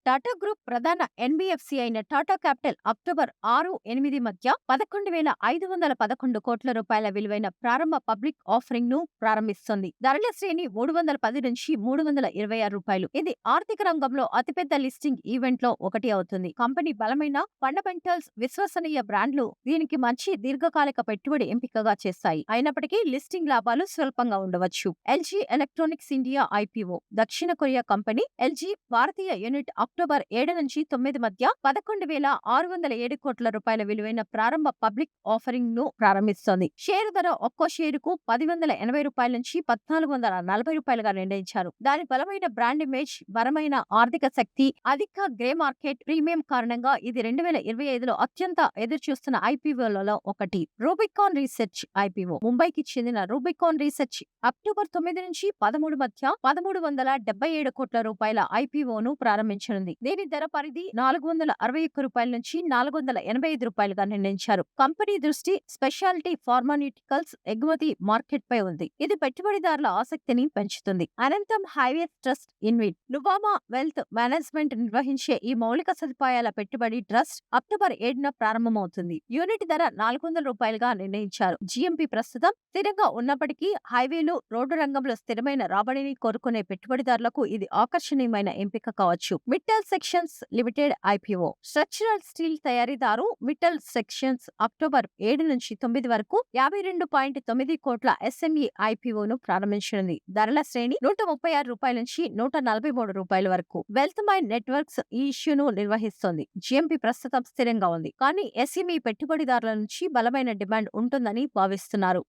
Tata group ప్రధాన NBFC అయిన Tata capital October 6-8 మధ్య 11,511 కోట్ల రూపాయల విలువైన ప్రారంభ పబ్లిక్ ఆఫరింగ్ ను ప్రారంభిస్తోంది. ధరల శ్రేణి 310 నుంచి 326 రూపాయలు. ఇది ఆర్థిక రంగంలో అతిపెద్ద లిస్టింగ్ ఈవెంట్ లో ఒకటి అవుతుంది. కంపెనీ బలమైన ఫండమెంటల్స్, విశ్వసనీయ బ్రాండ్లు దీనికి మంచి దీర్ఘకాలిక పెట్టుబడి ఎంపికగా చేస్తాయి. అయినప్పటికీ లిస్టింగ్ లాభాలు స్వల్పంగా ఉండవచ్చు. LG electronics India IPO. దక్షిణ కొరియా కంపెనీ ఎల్జీ భారతీయ యూనిట్ అక్టోబర్ 7 నుంచి 9 మధ్య 11,607 కోట్ల రూపాయల విలువైన ప్రారంభ పబ్లిక్ ఆఫరింగ్ ను ప్రారంభిస్తోంది. షేరు ధర ఒక్కో షేరుకు 1080 రూపాయల నుంచి 1440 రూపాయలుగా నిర్ణయించారు. దాని బలమైన బ్రాండ్ ఇమేజ్, బలమైన ఆర్థిక శక్తి, అధిక గ్రే మార్కెట్ ప్రీమియం కారణంగా ఇది 2025లో అత్యంత ఎదురుచూస్తున్న ఐపీఓలలో ఒకటి. రూబికాన్ రీసెర్చ్ ఐపీఓ. ముంబైకి చెందిన రూబికాన్ రీసెర్చ్ అక్టోబర్ 9 నుంచి 13 మధ్య 1377 కోట్ల రూపాయల ఐపీఓను ప్రారంభించనుంది. దీని ధర పరిధి 461 రూపాయల నుంచి 485 రూపాయలుగా నిర్ణయించారు. కంపెనీ దృష్టి స్పెషాలిటీ ఫార్మాన్యూటికల్స్ ఎగుమతి మార్కెట్ పై ఉంది. ఇది పెట్టుబడిదారుల ఆసక్తిని పెంచుతుంది. అనంతం highways trust InvIT. Nuvama wealth management నిర్వహించే ఈ మౌలిక సదుపాయాల పెట్టుబడి ట్రస్ట్ అక్టోబర్ 7న ప్రారంభమవుతుంది. యూనిట్ ధర 400 రూపాయలుగా నిర్ణయించారు. జిఎంపి ప్రస్తుతం స్థిరంగా ఉన్నప్పటికీ హైవేలు, రోడ్డు రంగంలో స్థిరమైన రాబడిని కోరుకునే పెట్టుబడిదారులకు ఇది ఆకర్షణీయమైన ఎంపిక కావచ్చు. Mittal sections limited IPO. Structural steel తయారీదారు మిట్టల్ సెక్షన్స్ అక్టోబర్ 7 నుంచి 9 వరకు 52.9 కోట్ల ఎస్ఎంఈ ఐపీఓను ప్రారంభించనుంది. ధరల శ్రేణి 136 రూపాయల నుంచి 143 రూపాయల వరకు. వెల్త్ మైండ్ నెట్వర్క్స్ ఈ ఇష్యూను నిర్వహిస్తోంది. జిఎంపి ప్రస్తుతం స్థిరంగా ఉంది, కానీ ఎస్ఎంఈ పెట్టుబడిదారుల నుంచి బలమైన డిమాండ్ ఉంటుందని భావిస్తున్నారు.